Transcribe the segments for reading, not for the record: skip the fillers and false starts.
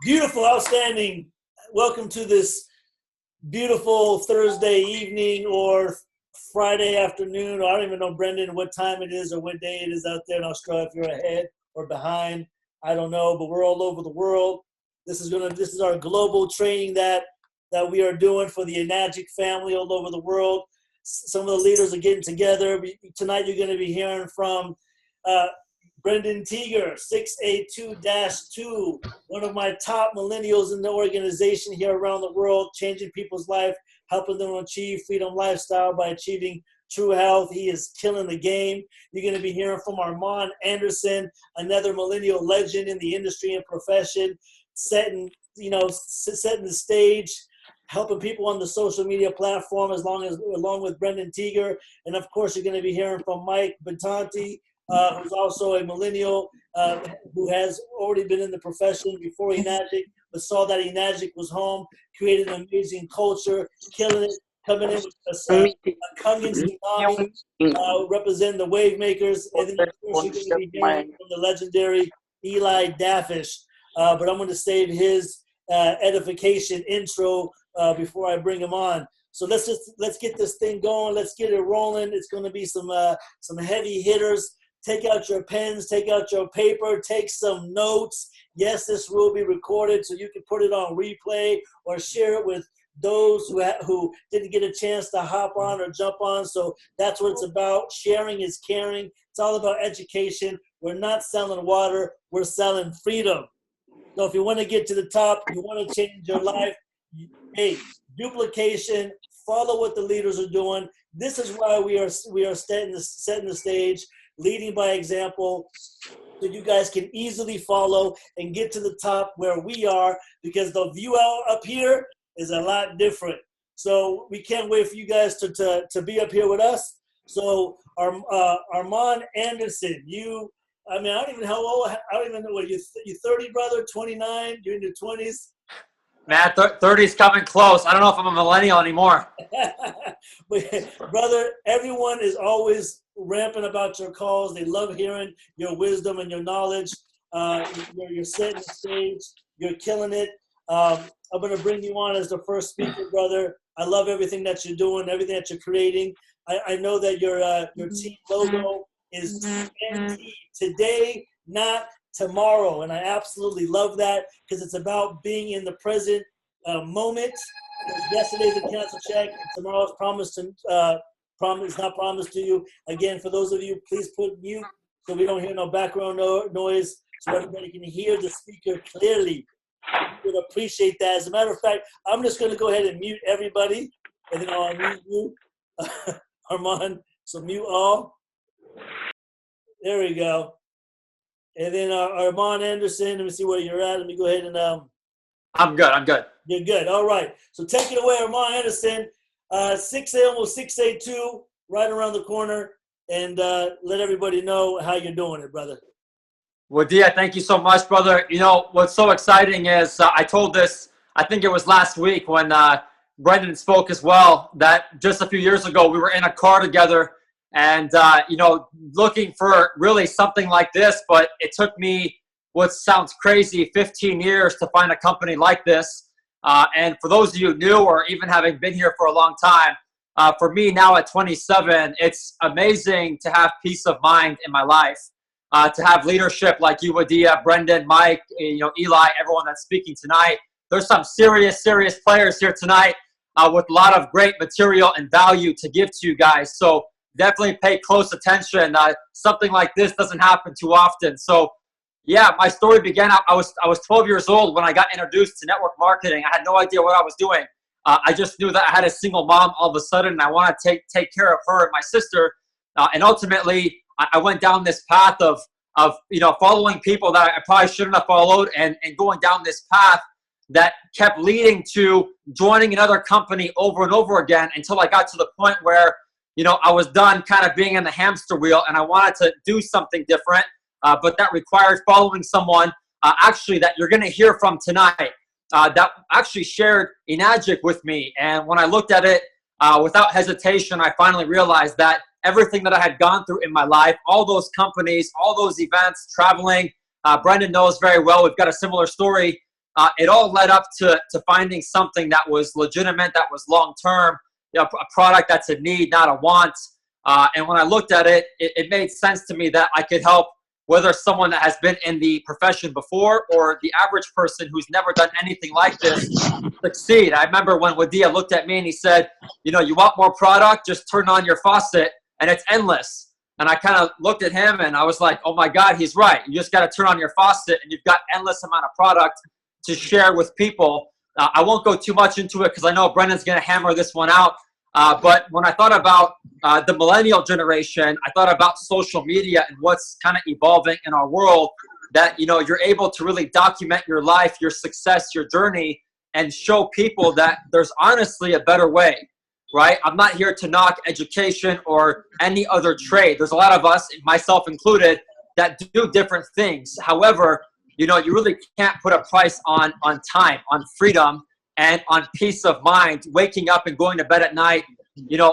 Beautiful, outstanding. Welcome to this beautiful Thursday evening or Friday afternoon. Or I don't even know, Brendan, what time it is or what day it is out there in Australia. If you're ahead or behind, I don't know. But we're all over the world. This is our global training that we are doing for the Enagic family all over the world. Some of the leaders are getting together. Tonight you're going to be hearing from Brendan Teeger, 682-2, one of my top millennials in the organization here around the world, changing people's life, helping them achieve freedom lifestyle by achieving true health. He is killing the game. You're going to be hearing from Armand Anderson, another millennial legend in the industry and profession, setting the stage, helping people on the social media platform along with Brendan Teeger. And of course, you're going to be hearing from Mike Batanti, who's also a millennial who has already been in the profession before Enagic, but saw that Enagic was home, created an amazing culture, killing it, coming in with a Kungans tsunami, representing the wave makers. And then, of course, you're going to be hearing from the legendary Eli Daffish. But I'm going to save his edification intro before I bring him on. So let's get this thing going. Let's get it rolling. It's going to be some heavy hitters. Take out your pens, take out your paper, take some notes. Yes, this will be recorded, so you can put it on replay or share it with those who didn't get a chance to hop on or jump on. So that's what it's about. Sharing is caring. It's all about education. We're not selling water. We're selling freedom. So if you want to get to the top, you want to change your life, hey, duplication, follow what the leaders are doing. This is why we are setting the stage, leading by example, so you guys can easily follow and get to the top where we are, because the view out up here is a lot different. So we can't wait for you guys to be up here with us. So Armand Anderson, I don't even know what you 30, brother, 29, you're in your 20s. Man, 30's coming close. I don't know if I'm a millennial anymore. But, brother, everyone is always ramping about your calls. They love hearing your wisdom and your knowledge. You're setting the stage. You're killing it. I'm going to bring you on as the first speaker, brother. I love everything that you're doing, everything that you're creating. I know that your team logo is TNT, today, not tomorrow. And I absolutely love that, because it's about being in the present moment. Yesterday's a cancel check, and tomorrow's not promised to you. Again, for those of you, please put mute so we don't hear no background noise, so everybody can hear the speaker clearly. I would appreciate that. As a matter of fact, I'm just going to go ahead and mute everybody, and then I'll mute you, Armand. So mute all. There we go. And then Armand Anderson, let me see where you're at. Let me go ahead and I'm good. You're good. All right. So take it away, Armand Anderson. 682, right around the corner, and let everybody know how you're doing it, brother. Well, Dia, thank you so much, brother. You know, what's so exciting is I told this, I think it was last week when Brendan spoke as well, that just a few years ago we were in a car together and, looking for really something like this, but it took me, what sounds crazy, 15 years to find a company like this. And for those of you new or even having been here for a long time, for me now at 27, it's amazing to have peace of mind in my life, to have leadership like you, Wadia, Brendan, Mike, Eli, everyone that's speaking tonight. There's some serious players here tonight with a lot of great material and value to give to you guys. So definitely pay close attention. Something like this doesn't happen too often. So yeah, my story began, I was 12 years old when I got introduced to network marketing. I had no idea what I was doing. I just knew that I had a single mom all of a sudden, and I wanted to take care of her and my sister. And ultimately, I went down this path of following people that I probably shouldn't have followed, and going down this path that kept leading to joining another company over and over again, until I got to the point where, I was done kind of being in the hamster wheel, and I wanted to do something different. But that required following someone actually that you're going to hear from tonight, that actually shared Enagic with me. And when I looked at it without hesitation, I finally realized that everything that I had gone through in my life, all those companies, all those events, traveling, Brendan knows very well, we've got a similar story. it all led up to finding something that was legitimate, that was long-term, a product that's a need, not a want. And when I looked at it, it made sense to me that I could help whether someone that has been in the profession before or the average person who's never done anything like this succeed. I remember when Wadia looked at me and he said, you want more product, just turn on your faucet and it's endless. And I kind of looked at him and I was like, oh my God, he's right. You just got to turn on your faucet and you've got endless amount of product to share with people. I won't go too much into it because I know Brendan's going to hammer this one out. But when I thought about the millennial generation, I thought about social media and what's kind of evolving in our world, that, you're able to really document your life, your success, your journey, and show people that there's honestly a better way, right? I'm not here to knock education or any other trade. There's a lot of us, myself included, that do different things. However, you really can't put a price on time, on freedom, and on peace of mind, waking up and going to bed at night,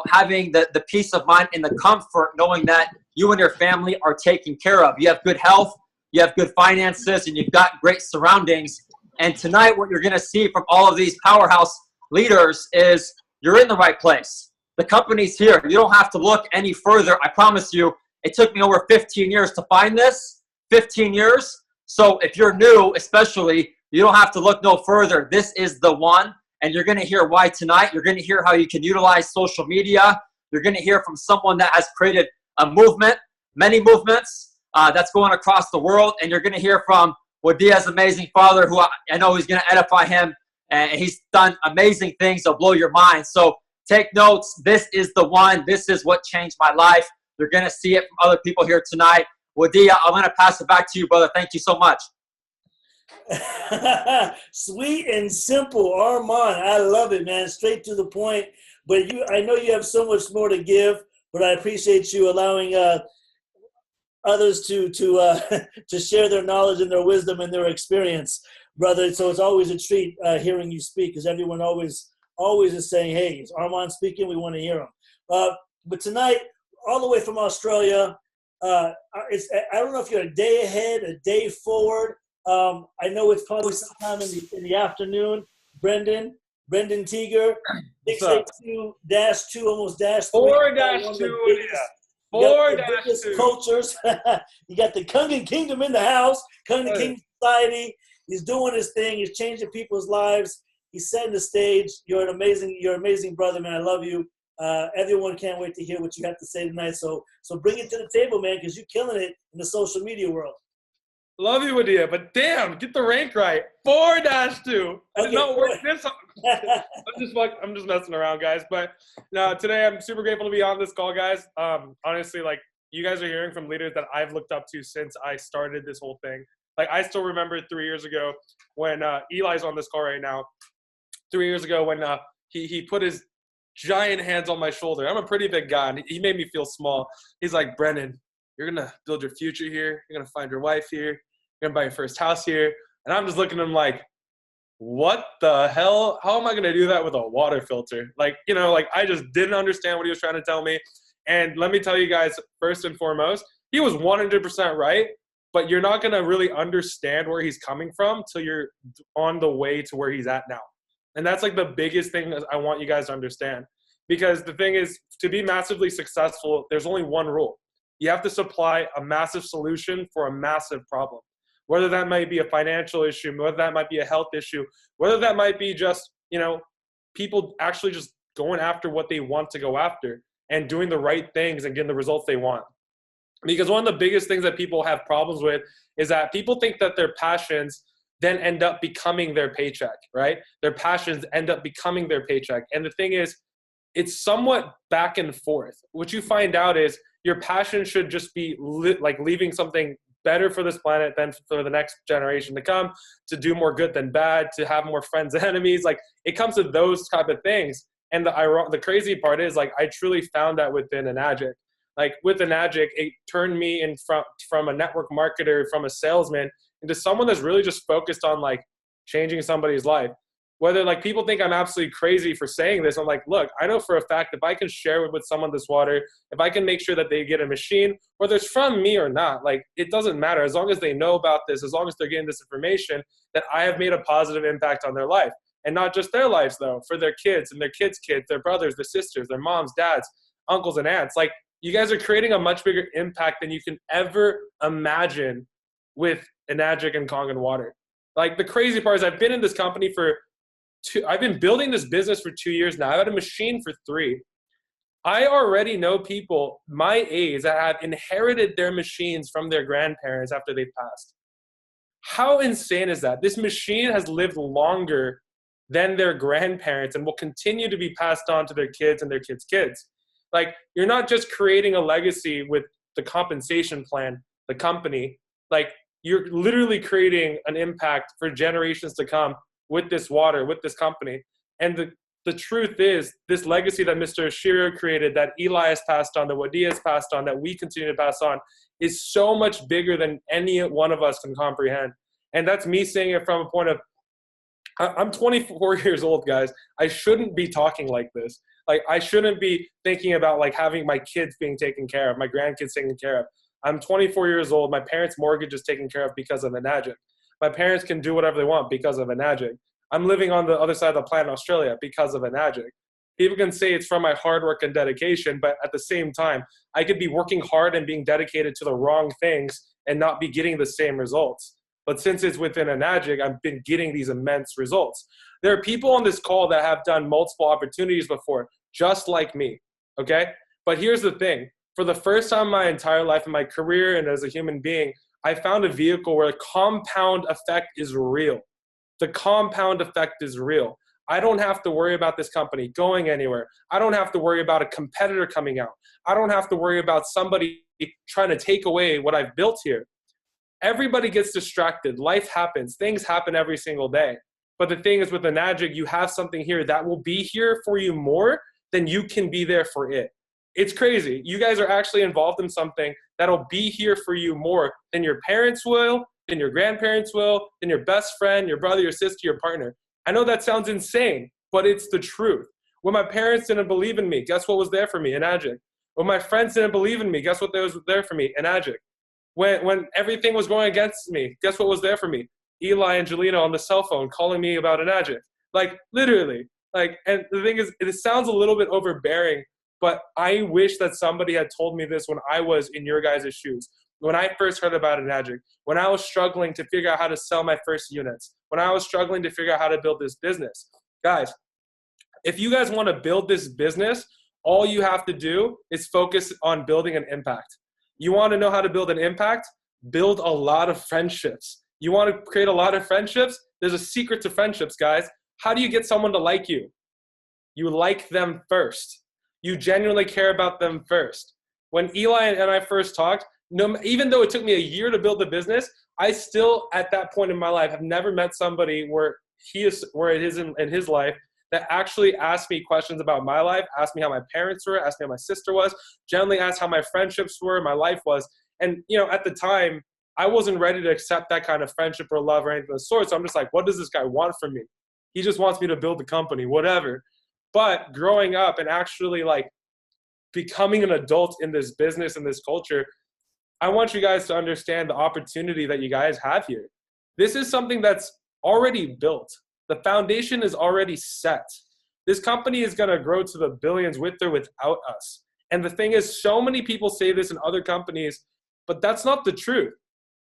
having the peace of mind and the comfort knowing that you and your family are taken care of. You have good health, you have good finances, and you've got great surroundings. And tonight, what you're going to see from all of these powerhouse leaders is you're in the right place. The company's here. You don't have to look any further. I promise you, it took me over 15 years to find this, 15 years. So if you're new, especially, you don't have to look no further. This is the one, and you're going to hear why tonight. You're going to hear how you can utilize social media. You're going to hear from someone that has created a movement, many movements that's going across the world, and you're going to hear from Wadia's amazing father, who I know he's going to edify him, and he's done amazing things that'll blow your mind. So take notes. This is the one. This is what changed my life. You're going to see it from other people here tonight. Wadia, I'm going to pass it back to you, brother. Thank you so much. Sweet and simple, Armand. I love it, man. Straight to the point. But I know you have so much more to give. But I appreciate you allowing others to to share their knowledge and their wisdom and their experience, brother. So it's always a treat hearing you speak, because everyone always is saying, "Hey, is Armand speaking? We want to hear him." But tonight, all the way from Australia, I don't know if you're a day ahead, a day forward. I know it's probably sometime in the afternoon. Brendan Teeger, 682-2, almost -3. 4-2, yeah. 4-2 cultures. You got the Kungan Kingdom in the house, Kungan Kingdom Society. He's doing his thing. He's changing people's lives. He's setting the stage. You're an amazing brother, man. I love you. Everyone can't wait to hear what you have to say tonight. So bring it to the table, man, because you're killing it in the social media world. Love you, Wadia, but damn, get the rank right. 4-2. I did not work this. I'm just messing around, guys. But no, today I'm super grateful to be on this call, guys. Honestly, like, you guys are hearing from leaders that I've looked up to since I started this whole thing. Like, I still remember 3 years ago when Eli's on this call right now. 3 years ago when he put his giant hands on my shoulder. I'm a pretty big guy, and he made me feel small. He's like, Brendan, you're going to build your future here. You're going to find your wife here. You're going to buy your first house here. And I'm just looking at him like, what the hell? How am I going to do that with a water filter? Like, I just didn't understand what he was trying to tell me. And let me tell you guys, first and foremost, he was 100% right, but you're not going to really understand where he's coming from till you're on the way to where he's at now. And that's like the biggest thing that I want you guys to understand. Because the thing is, to be massively successful, there's only one rule. You have to supply a massive solution for a massive problem. Whether that might be a financial issue, whether that might be a health issue, whether that might be just, people actually just going after what they want to go after and doing the right things and getting the results they want. Because one of the biggest things that people have problems with is that people think that their passions then end up becoming their paycheck, right? Their passions end up becoming their paycheck. And the thing is, it's somewhat back and forth. What you find out is your passion should just be like leaving something better for this planet than for the next generation to come, to do more good than bad, to have more friends and enemies. Like, it comes to those type of things. And the crazy part is, like, I truly found that within Enagic. Like, with Enagic, it turned me in from a network marketer, from a salesman, into someone that's really just focused on, like, changing somebody's life. Whether like people think I'm absolutely crazy for saying this, I'm like, look, I know for a fact if I can share with someone this water, if I can make sure that they get a machine, whether it's from me or not, like it doesn't matter. As long as they know about this, as long as they're getting this information, that I have made a positive impact on their life. And not just their lives though, for their kids and their kids' kids, their brothers, their sisters, their moms, dads, uncles, and aunts. Like you guys are creating a much bigger impact than you can ever imagine with Enagic and Kangen water. Like the crazy part is I've been in this company I've been building this business for 2 years now. I've had a machine for 3. I already know people my age that have inherited their machines from their grandparents after they've passed. How insane is that? This machine has lived longer than their grandparents and will continue to be passed on to their kids and their kids' kids. Like you're not just creating a legacy with the compensation plan, the company, like you're literally creating an impact for generations to come with this water, with this company. And the truth is, this legacy that Mr. Ashiro created, that Eli has passed on, that Wadia has passed on, that we continue to pass on, is so much bigger than any one of us can comprehend. And that's me saying it from a point of, I'm 24 years old, guys. I shouldn't be talking like this. Like, I shouldn't be thinking about, like, having my kids being taken care of, my grandkids taken care of. I'm 24 years old. My parents' mortgage is taken care of because of Enagic. My parents can do whatever they want because of Enagic. I'm living on the other side of the planet, Australia, because of Enagic. People can say it's from my hard work and dedication, but at the same time, I could be working hard and being dedicated to the wrong things and not be getting the same results. But since it's within Enagic, I've been getting these immense results. There are people on this call that have done multiple opportunities before, just like me, okay? But here's the thing. For the first time in my entire life, in my career and as a human being, I found a vehicle where the compound effect is real. The compound effect is real. I don't have to worry about this company going anywhere. I don't have to worry about a competitor coming out. I don't have to worry about somebody trying to take away what I've built here. Everybody gets distracted. Life happens. Things happen every single day. But the thing is with Enagic, you have something here that will be here for you more than you can be there for it. It's crazy. You guys are actually involved in something that'll be here for you more than your parents will, than your grandparents will, than your best friend, your brother, your sister, your partner. I know that sounds insane, but it's the truth. When my parents didn't believe in me, guess what was there for me? Enagic. When my friends didn't believe in me, guess what was there for me? Enagic. When everything was going against me, guess what was there for me? Eli and Jelena on the cell phone calling me about Enagic. Like, literally. Like, and the thing is, it sounds a little bit overbearing, but I wish that somebody had told me this when I was in your guys' shoes. When I first heard about Enagic, when I was struggling to figure out how to sell my first units, when I was struggling to figure out how to build this business. Guys, if you guys want to build this business, all you have to do is focus on building an impact. You want to know how to build an impact? Build a lot of friendships. You want to create a lot of friendships? There's a secret to friendships, guys. How do you get someone to like you? You like them first. You genuinely care about them first. When Eli and I first talked, even though it took me a year to build the business, I still, at that point in my life, have never met somebody where it is in his life that actually asked me questions about my life, asked me how my parents were, asked me how my sister was, generally asked how my friendships were, my life was. And, at the time, I wasn't ready to accept that kind of friendship or love or anything of the sort. So I'm just like, what does this guy want from me? He just wants me to build the company, whatever. But growing up and actually like becoming an adult in this business and this culture, I want you guys to understand the opportunity that you guys have here. This is something that's already built. The foundation is already set. This company is going to grow to the billions with or without us. And the thing is, so many people say this in other companies, but that's not the truth.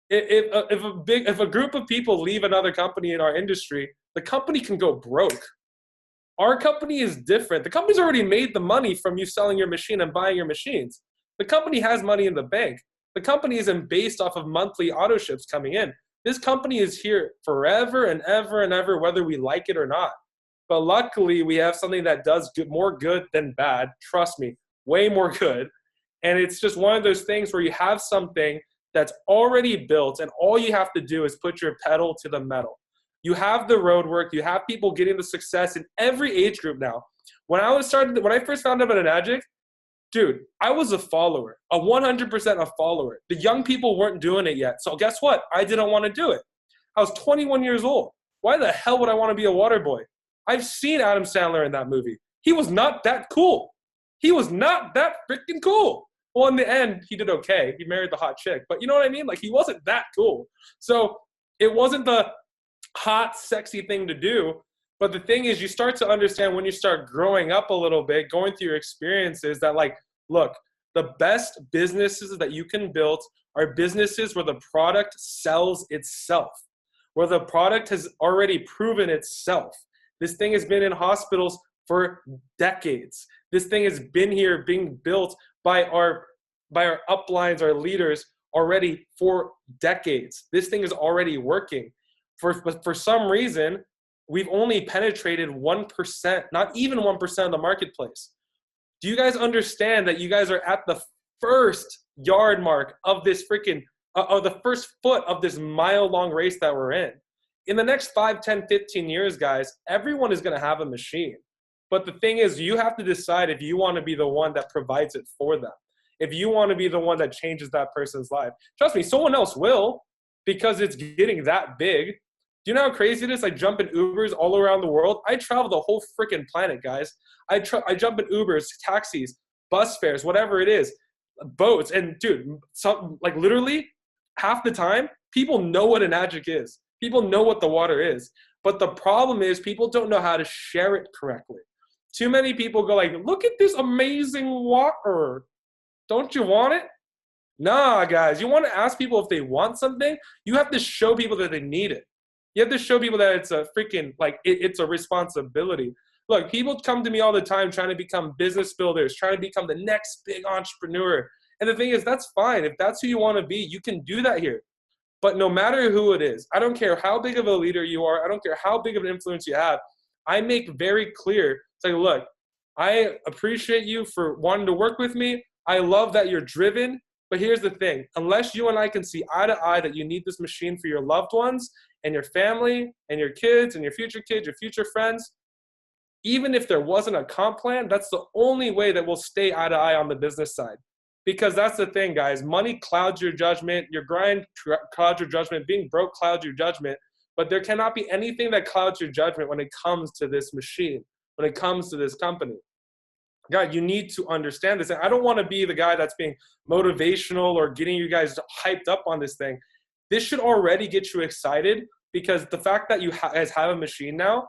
If a group of people leave another company in our industry, the company can go broke. Our company is different. The company's already made the money from you selling your machine and buying your machines. The company has money in the bank. The company isn't based off of monthly auto ships coming in. This company is here forever and ever and ever, whether we like it or not. But luckily, we have something that does more good than bad. Trust me, way more good. And it's just one of those things where you have something that's already built, and all you have to do is put your pedal to the metal. You have the road work. You have people getting the success in every age group now. When I first found out about Enagic, dude, I was a follower, a 100% a follower. The young people weren't doing it yet. So guess what? I didn't want to do it. I was 21 years old. Why the hell would I want to be a water boy? I've seen Adam Sandler in that movie. He was not that cool. He was not that freaking cool. Well, in the end, he did okay. He married the hot chick. But you know what I mean? Like, he wasn't that cool. So it wasn't the hot, sexy thing to do. But the thing is, you start to understand when you start growing up a little bit, going through your experiences, that, like, look, the best businesses that you can build are businesses where the product sells itself, where the product has already proven itself. This thing has been in hospitals for decades. This thing has been here being built by our uplines, our leaders already for decades. This thing is already working. For some reason, we've only penetrated 1%, not even 1% of the marketplace. Do you guys understand that you guys are at the first yard mark of this freaking, the first foot of this mile-long race that we're in? In the next 5, 10, 15 years, guys, everyone is going to have a machine. But the thing is, you have to decide if you want to be the one that provides it for them. If you want to be the one that changes that person's life. Trust me, someone else will, because it's getting that big. Do you know how crazy it is? I jump in Ubers all around the world. I travel the whole freaking planet, guys. I jump in Ubers, taxis, bus fares, whatever it is, boats. And dude, like literally half the time, people know what Enagic is. People know what the water is. But the problem is people don't know how to share it correctly. Too many people go like, look at this amazing water. Don't you want it? Nah, guys. You want to ask people if they want something? You have to show people that they need it. You have to show people that it's a freaking, like, it's a responsibility. Look, people come to me all the time trying to become business builders, trying to become the next big entrepreneur. And the thing is, that's fine. If that's who you want to be, you can do that here. But no matter who it is, I don't care how big of a leader you are. I don't care how big of an influence you have. I make very clear, it's like, look, I appreciate you for wanting to work with me. I love that you're driven. But here's the thing. Unless you and I can see eye to eye that you need this machine for your loved ones and your family and your kids and your future friends, even if there wasn't a comp plan, that's the only way that we'll stay eye to eye on the business side. Because that's the thing, guys. Money clouds your judgment. Your grind clouds your judgment. Being broke clouds your judgment. But there cannot be anything that clouds your judgment when it comes to this machine, when it comes to this company. God, you need to understand this. And I don't want to be the guy that's being motivational or getting you guys hyped up on this thing. This should already get you excited, because the fact that you guys have a machine now,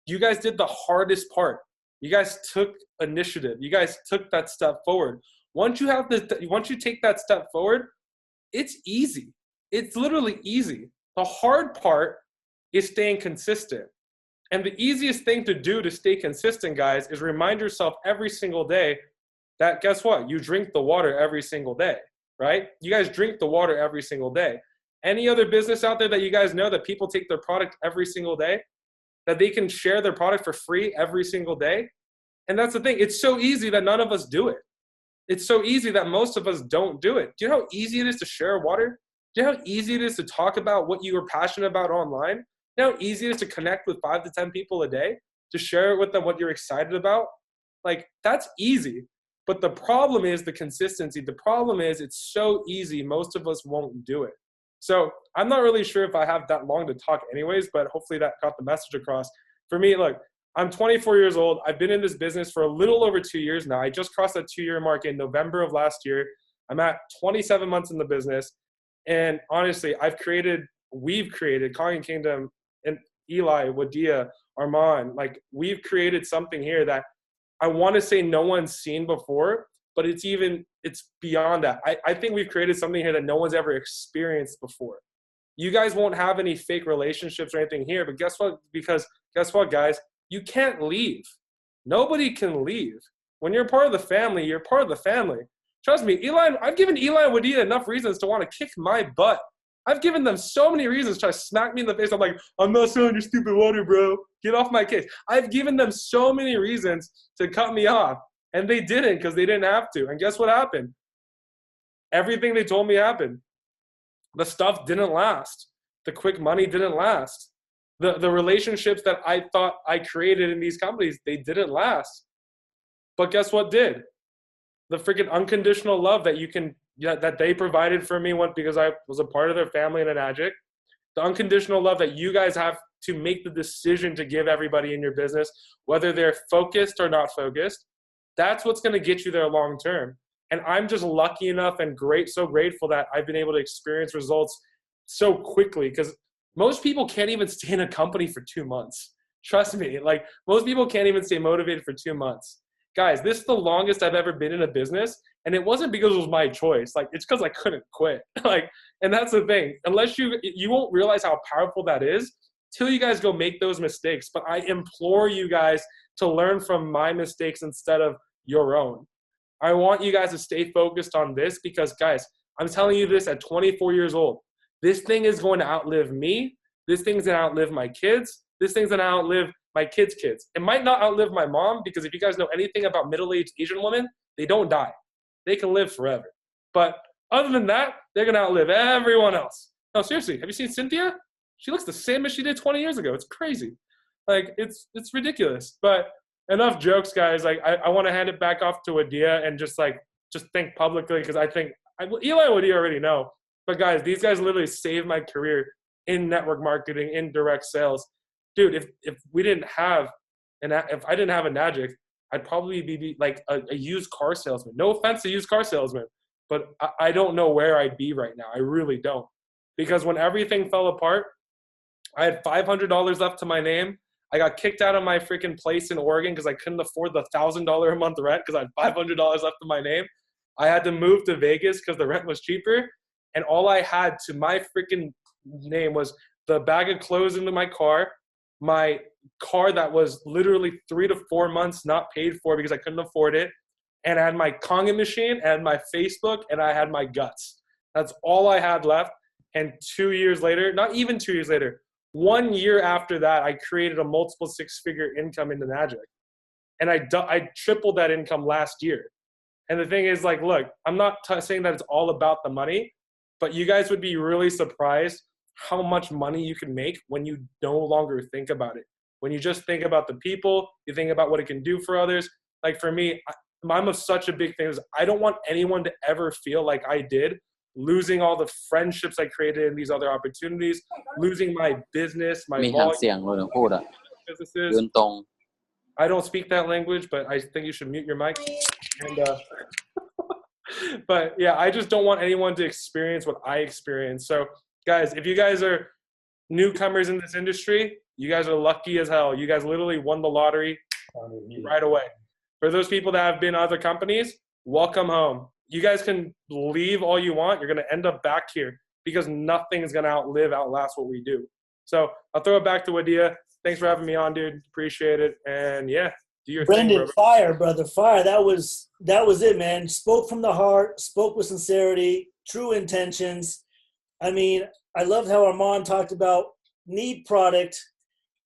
you guys did the hardest part. You guys took initiative. You guys took that step forward. Once you take that step forward, it's easy. It's literally easy. The hard part is staying consistent. And the easiest thing to do to stay consistent, guys, is remind yourself every single day that, guess what? You drink the water every single day, right? You guys drink the water every single day. Any other business out there that you guys know that people take their product every single day, that they can share their product for free every single day? And that's the thing. It's so easy that none of us do it. It's so easy that most of us don't do it. Do you know how easy it is to share water? Do you know how easy it is to talk about what you are passionate about online? You know how easy it is to connect with 5 to 10 people a day, to share it with them what you're excited about? Like, that's easy. But the problem is the consistency. The problem is it's so easy, most of us won't do it. So I'm not really sure if I have that long to talk anyways, but hopefully that got the message across. For me, look, I'm 24 years old. I've been in this business for a little over 2 years now. I just crossed that 2-year mark in November of last year. I'm at 27 months in the business. And honestly, we've created, Calling Kingdom, and Eli, Wadia, Armand, like, we've created something here that I want to say no one's seen before, but it's beyond that. I think we've created something here that no one's ever experienced before. You guys won't have any fake relationships or anything here, but guess what? Because guess what, guys? You can't leave. Nobody can leave. When you're part of the family, you're part of the family. Trust me, I've given Eli and Wadia enough reasons to want to kick my butt. I've given them so many reasons to try to smack me in the face. I'm like, I'm not selling your stupid water, bro. Get off my case. I've given them so many reasons to cut me off, and they didn't, because they didn't have to. And guess what happened? Everything they told me happened. The stuff didn't last. The quick money didn't last. The relationships that I thought I created in these companies, they didn't last. But guess what did? The freaking unconditional love that they provided for me because I was a part of their family in Enagic. The unconditional love that you guys have to make the decision to give everybody in your business, whether they're focused or not focused, that's what's going to get you there long term. And I'm just lucky enough and so grateful that I've been able to experience results so quickly, because most people can't even stay in a company for 2 months. Trust me, like most people can't even stay motivated for 2 months. Guys, this is the longest I've ever been in a business, and it wasn't because it was my choice. Like, it's because I couldn't quit. Like, and that's the thing. Unless you won't realize how powerful that is till you guys go make those mistakes. But I implore you guys to learn from my mistakes instead of your own. I want you guys to stay focused on this because, guys, I'm telling you this at 24 years old. This thing is going to outlive me. This thing's going to outlive my kids. This thing's going to outlive my kids' kids. It might not outlive my mom, because if you guys know anything about middle-aged Asian women, they don't die. They can live forever. But other than that, they're going to outlive everyone else. No, seriously, have you seen Cynthia? She looks the same as she did 20 years ago. It's crazy. Like, it's ridiculous. But enough jokes, guys. Like, I want to hand it back off to Adia and just think publicly, because I think Eli and Adia already know. But guys, these guys literally saved my career in network marketing, in direct sales. Dude, if we didn't have if I didn't have Enagic, I'd probably be like a used car salesman. No offense to used car salesman, but I don't know where I'd be right now. I really don't. Because when everything fell apart, I had $500 left to my name. I got kicked out of my freaking place in Oregon because I couldn't afford the $1,000 a month rent because I had $500 left to my name. I had to move to Vegas because the rent was cheaper. And all I had to my freaking name was the bag of clothes into my car that was literally 3 to 4 months not paid for because I couldn't afford it. And I had my Kangen machine and my Facebook, and I had my guts. That's all I had left. And 2 years later, not even 2 years later, 1 year after that, I created a multiple six-figure income in Enagic. And I tripled that income last year. And the thing is, like, look, I'm not saying that it's all about the money, but you guys would be really surprised how much money you can make when you no longer think about it. When you just think about the people, you think about what it can do for others. Like for me, I'm such a big thing. I don't want anyone to ever feel like I did, losing all the friendships I created in these other opportunities, losing my business, my businesses. I don't speak that language, but I think you should mute your mic. And but yeah, I just don't want anyone to experience what I experienced. So guys, if you guys are newcomers in this industry, you guys are lucky as hell. You guys literally won the lottery right away. For those people that have been other companies, welcome home. You guys can leave all you want. You're going to end up back here because nothing is going to outlast what we do. So I'll throw it back to Adia. Thanks for having me on, dude. Appreciate it. And yeah, do your thing, Brendan, fire, brother, fire. That was it, man. Spoke from the heart, spoke with sincerity, true intentions. I mean, I loved how Armand talked about need product.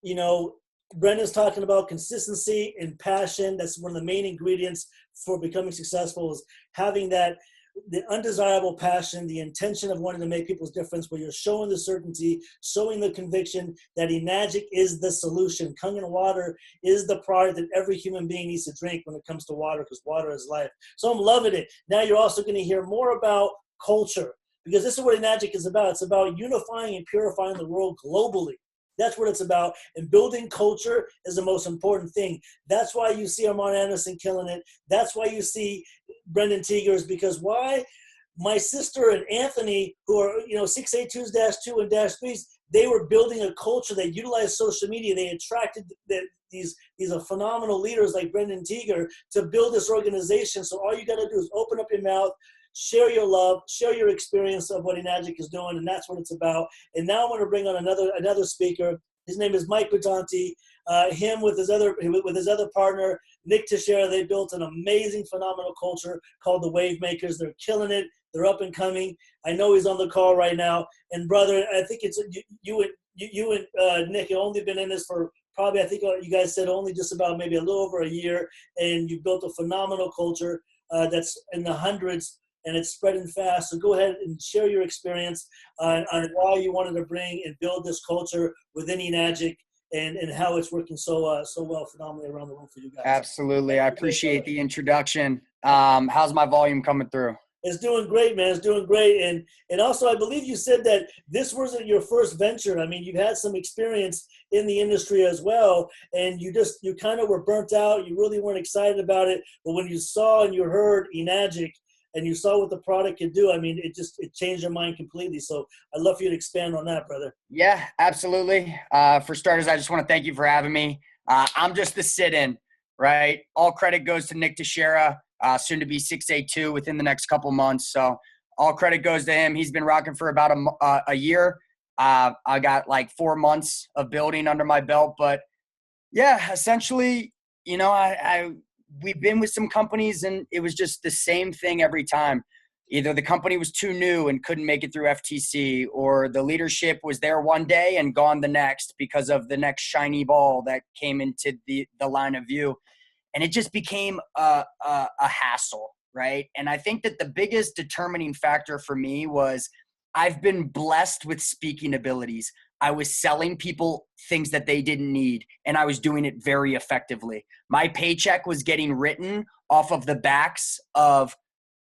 You know, Brendan's talking about consistency and passion. That's one of the main ingredients for becoming successful, is having that, the undesirable passion, the intention of wanting to make people's difference, where you're showing the certainty, showing the conviction that Enagic is the solution. Kangen water is the product that every human being needs to drink when it comes to water, because water is life. So I'm loving it. Now you're also going to hear more about culture, because this is what Enagic is about. It's about unifying and purifying the world globally. That's what it's about. And building culture is the most important thing. That's why you see Armand Anderson killing it. That's why you see Brendan Tigers, because why? My sister and Anthony, who are, 682s-2 and -3s, they were building a culture that utilized social media. They attracted these phenomenal leaders like Brendan Tiger to build this organization. So all you got to do is open up your mouth, share your love, share your experience of what Enagic is doing, and that's what it's about. And now I'm going to bring on another speaker. His name is Mike Batanti. Him with his other partner, Nick Teixeira, they built an amazing, phenomenal culture called the Wave Makers. They're killing it. They're up and coming. I know he's on the call right now. And brother, I think it's you and Nick have only been in this for probably, I think you guys said only just about maybe a little over a year, and you built a phenomenal culture that's in the hundreds. And it's spreading fast. So go ahead and share your experience on why you wanted to bring and build this culture within Enagic, and how it's working so well, phenomenally around the world for you guys. Absolutely. I appreciate the introduction. How's my volume coming through? It's doing great, man. It's doing great. And also, I believe you said that this wasn't your first venture. I mean, you've had some experience in the industry as well, and you kind of were burnt out. You really weren't excited about it. But when you saw and you heard Enagic and you saw what the product could do, I mean, it changed your mind completely. So I'd love for you to expand on that, brother. Yeah, absolutely. For starters, I just want to thank you for having me. I'm just the sit-in, right? All credit goes to Nick Teixeira, soon to be 682 within the next couple months. So all credit goes to him. He's been rocking for about a year. I got like 4 months of building under my belt, but yeah, essentially, you know, we've been with some companies and it was just the same thing every time. Either the company was too new and couldn't make it through FTC, or the leadership was there one day and gone the next because of the next shiny ball that came into the line of view. And it just became a hassle, right? And I think that the biggest determining factor for me was I've been blessed with speaking abilities. I was selling people things that they didn't need, and I was doing it very effectively. My paycheck was getting written off of the backs of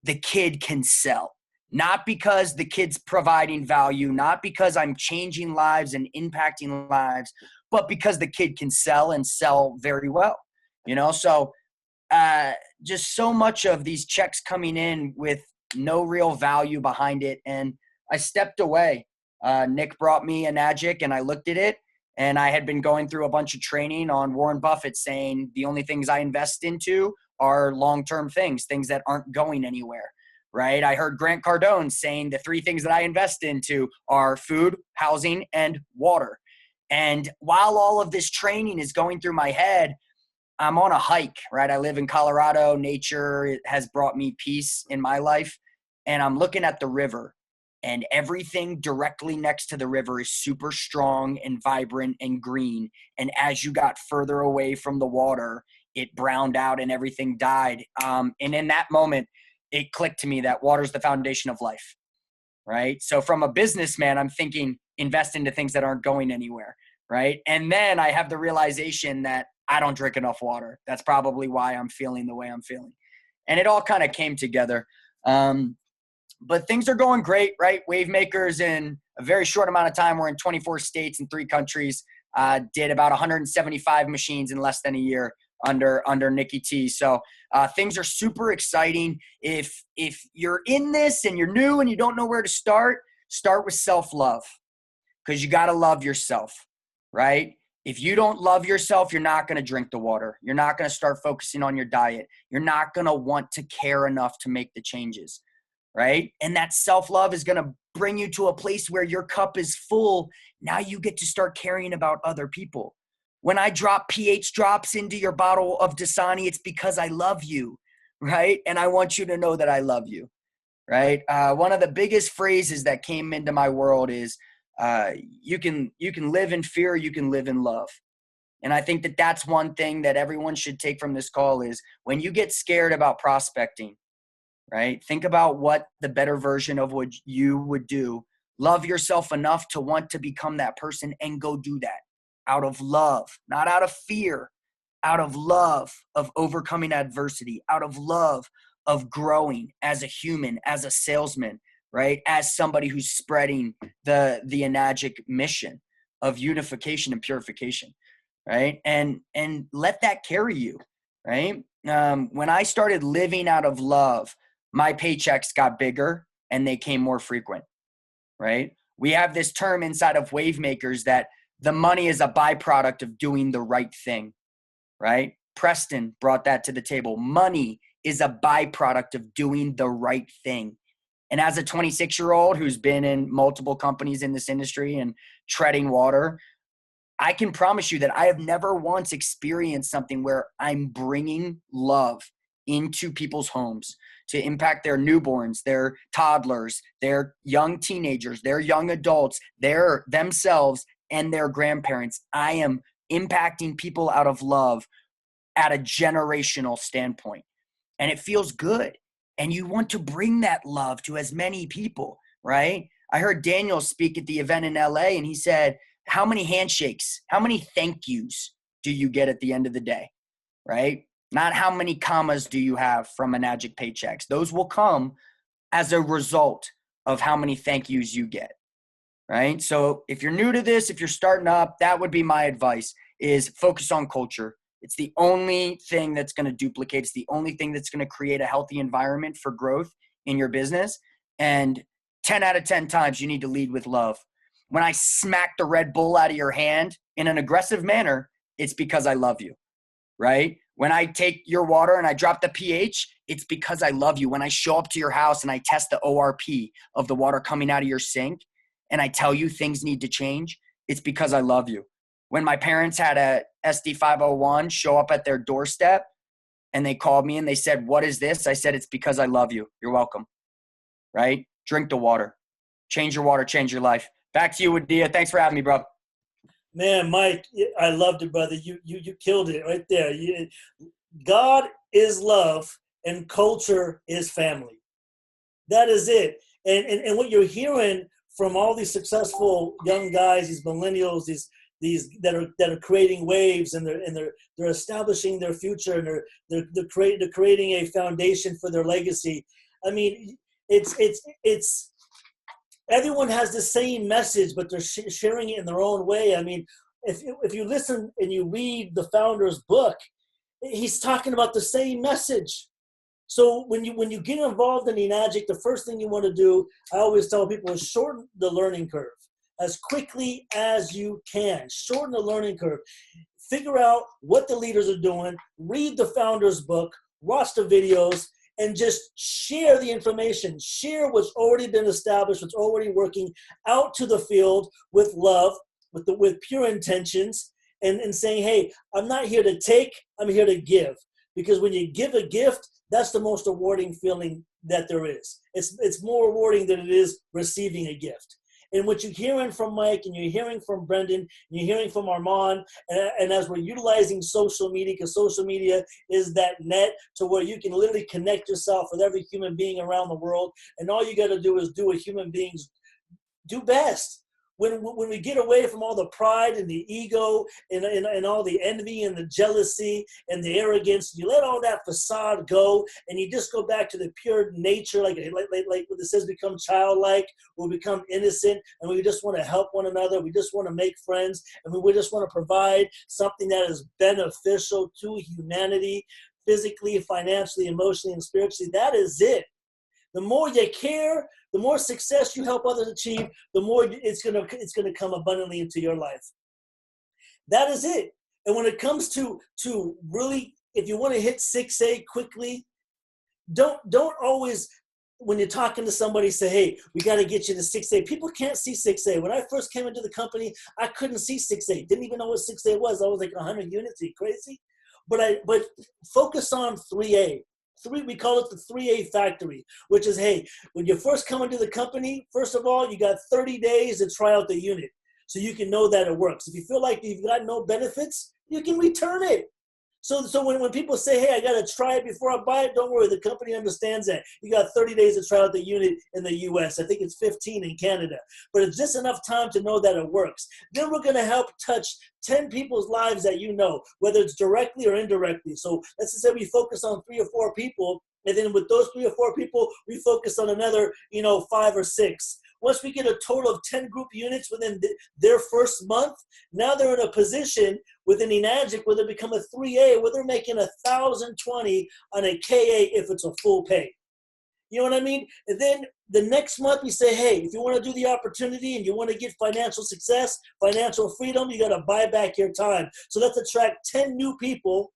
the kid can sell, not because the kid's providing value, not because I'm changing lives and impacting lives, but because the kid can sell and sell very well, you know? So just so much of these checks coming in with no real value behind it. And I stepped away. Nick brought me Enagic and I looked at it, and I had been going through a bunch of training on Warren Buffett saying the only things I invest into are long-term things that aren't going anywhere, right? I heard Grant Cardone saying the 3 things that I invest into are food, housing, and water. And while all of this training is going through my head, I'm on a hike, right? I live in Colorado. Nature has brought me peace in my life. And I'm looking at the river, and everything directly next to the river is super strong and vibrant and green. And as you got further away from the water, it browned out and everything died. And in that moment, it clicked to me that water's the foundation of life, right? So from a businessman, I'm thinking invest into things that aren't going anywhere, right? And then I have the realization that I don't drink enough water. That's probably why I'm feeling the way I'm feeling. And it all kind of came together. But things are going great, right? Wavemakers in a very short amount of time. We're in 24 states and 3 countries. Did about 175 machines in less than a year under Nikki T. So things are super exciting. If you're in this and you're new and you don't know where to start with self-love, because you got to love yourself, right? If you don't love yourself, you're not going to drink the water. You're not going to start focusing on your diet. You're not going to want to care enough to make the changes, right? And that self-love is going to bring you to a place where your cup is full. Now you get to start caring about other people. When I drop pH drops into your bottle of Dasani, it's because I love you, right? And I want you to know that I love you, right? One of the biggest phrases that came into my world is, you can live in fear, you can live in love. And I think that that's one thing that everyone should take from this call is when you get scared about prospecting, right? Think about what the better version of what you would do. Love yourself enough to want to become that person and go do that out of love, not out of fear, out of love of overcoming adversity, out of love of growing as a human, as a salesman, right? As somebody who's spreading the Enagic mission of unification and purification, right? And let that carry you, right? When I started living out of love, my paychecks got bigger and they came more frequent, right? We have this term inside of Wavemakers that the money is a byproduct of doing the right thing, right? Preston brought that to the table. Money is a byproduct of doing the right thing. And as a 26-year-old who's been in multiple companies in this industry and treading water, I can promise you that I have never once experienced something where I'm bringing love into people's homes to impact their newborns, their toddlers, their young teenagers, their young adults, their themselves, and their grandparents. I am impacting people out of love at a generational standpoint. And it feels good. And you want to bring that love to as many people, right? I heard Daniel speak at the event in LA, and he said, how many handshakes, how many thank yous do you get at the end of the day, right? Not how many commas do you have from Enagic paychecks. Those will come, as a result of how many thank yous you get, right? So if you're new to this, if you're starting up, that would be my advice, is focus on culture. It's the only thing that's going to duplicate. It's the only thing that's going to create a healthy environment for growth in your business. And 10 out of 10 times, you need to lead with love. When I smack the Red Bull out of your hand in an aggressive manner, it's because I love you, right? When I take your water and I drop the pH, it's because I love you. When I show up to your house and I test the ORP of the water coming out of your sink and I tell you things need to change, it's because I love you. When my parents had a SD501 show up at their doorstep and they called me and they said, "What is this?" I said, "It's because I love you. You're welcome." Right? Drink the water. Change your water, change your life. Back to you, Wadia. Thanks for having me, bro. Man, Mike, I loved it, brother. You killed it right there. God is love and culture is family. That is it. And what you're hearing from all these successful young guys, these millennials, these that are creating waves, and they're establishing their future, and they're creating a foundation for their legacy. I mean, it's everyone has the same message, but they're sharing it in their own way. I mean, if you listen and you read the founder's book, he's talking about the same message. So when you get involved in Enagic, the first thing you want to do, I always tell people, is shorten the learning curve as quickly as you can. Shorten the learning curve. Figure out what the leaders are doing. Read the founder's book. Watch the videos. And just share the information. Share what's already been established, what's already working, out to the field with love, with pure intentions, and saying, "Hey, I'm not here to take, I'm here to give." Because when you give a gift, that's the most rewarding feeling that there is. It's more rewarding than it is receiving a gift. And what you're hearing from Mike, and you're hearing from Brendan, and you're hearing from Armand, and as we're utilizing social media, because social media is that net to where you can literally connect yourself with every human being around the world, and all you got to do is do what human beings do best. When we get away from all the pride and the ego and all the envy and the jealousy and the arrogance, you let all that facade go, and you just go back to the pure nature, like what it says, become childlike, we become innocent, and we just want to help one another. We just want to make friends, and we just want to provide something that is beneficial to humanity, physically, financially, emotionally, and spiritually. That is it. The more you care, the more success you help others achieve, the more it's gonna come abundantly into your life. That is it. And when it comes to really, if you want to hit 6A quickly, don't always, when you're talking to somebody, say, "Hey, we got to get you to 6A." People can't see 6A. When I first came into the company, I couldn't see 6A. Didn't even know what 6A was. I was like 100 units. Are you crazy? But focus on 3A. We call it the 3A factory, which is, hey, when you first come into the company, first of all, you got 30 days to try out the unit so you can know that it works. If you feel like you've got no benefits, you can return it. So when people say, "Hey, I got to try it before I buy it," don't worry. The company understands that. You got 30 days to try out the unit in the U.S. I think it's 15 in Canada. But it's just enough time to know that it works. Then we're going to help touch 10 people's lives that you know, whether it's directly or indirectly. So let's just say we focus on 3 or 4 people, and then with those 3 or 4 people, we focus on another, 5 or 6. Once we get a total of 10 group units within their first month, now they're in a position within Enagic where they become a 3A, where they're making 1,020 on a KA if it's a full pay. You know what I mean? And then the next month we say, "Hey, if you want to do the opportunity and you want to get financial success, financial freedom, you got to buy back your time." So let's attract 10 new people.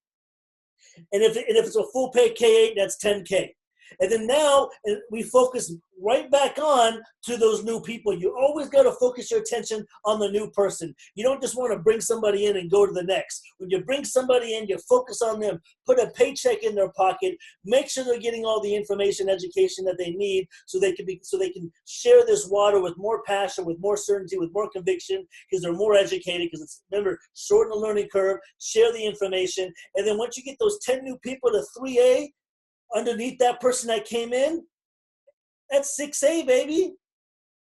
And if it's a full pay K8, that's 10K. And then now we focus right back on to those new people. You always got to focus your attention on the new person. You don't just want to bring somebody in and go to the next. When you bring somebody in, you focus on them, put a paycheck in their pocket, make sure they're getting all the information, education that they need so they can share this water with more passion, with more certainty, with more conviction, because they're more educated. Because remember, shorten the learning curve, share the information. And then once you get those 10 new people to 3A, underneath that person that came in, that's 6A, baby.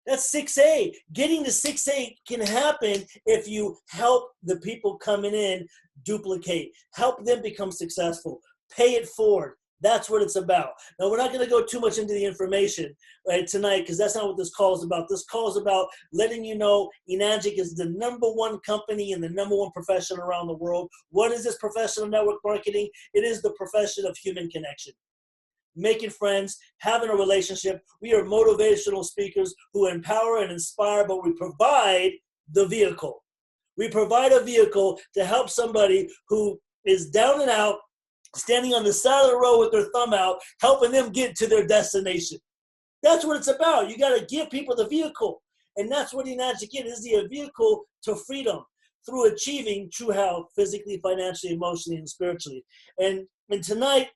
That's 6A. Getting to 6A can happen if you help the people coming in duplicate. Help them become successful. Pay it forward. That's what it's about. Now, we're not going to go too much into the information right tonight because that's not what this call is about. This call is about letting you know Enagic is the #1 company and the #1 profession around the world. What is this profession of network marketing? It is the profession of human connection. Making friends, having a relationship. We are motivational speakers who empower and inspire, but we provide the vehicle. We provide a vehicle to help somebody who is down and out, standing on the side of the road with their thumb out, helping them get to their destination. That's what it's about. You got to give people the vehicle. And that's what Enagic is the vehicle to freedom through achieving true health, physically, financially, emotionally, and spiritually. And tonight,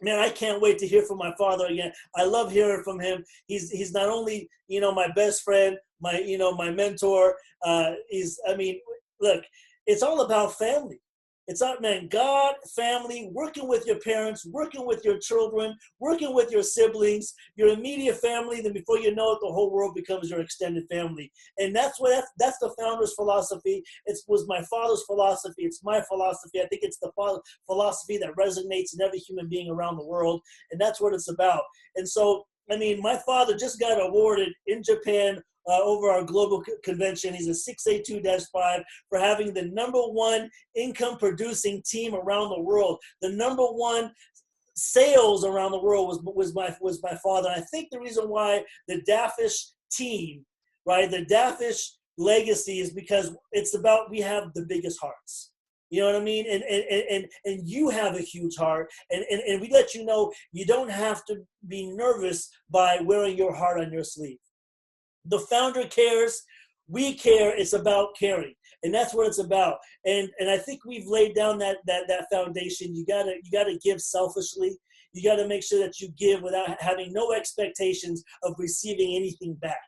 man, I can't wait to hear from my father again. I love hearing from him. He's not only, my best friend, my mentor. Look, it's all about family. It's not, man, God, family, working with your parents, working with your children, working with your siblings, your immediate family. Then before you know it, the whole world becomes your extended family. And that's the founder's philosophy. It was my father's philosophy. It's my philosophy. I think it's the philosophy that resonates in every human being around the world. And that's what it's about. And so, my father just got awarded in Japan over our global convention. He's a 682-5 for having the #1 income producing team around the world. The #1 sales around the world was my father. And I think the reason why the Dafish team, right, the Dafish legacy is because it's about, we have the biggest hearts. You know what I mean? And you have a huge heart. And we let you know you don't have to be nervous by wearing your heart on your sleeve. The founder cares, we care. It's about caring, and that's what it's about. And I think we've laid down that foundation. You gotta give selfishly. You gotta make sure that you give without having no expectations of receiving anything back.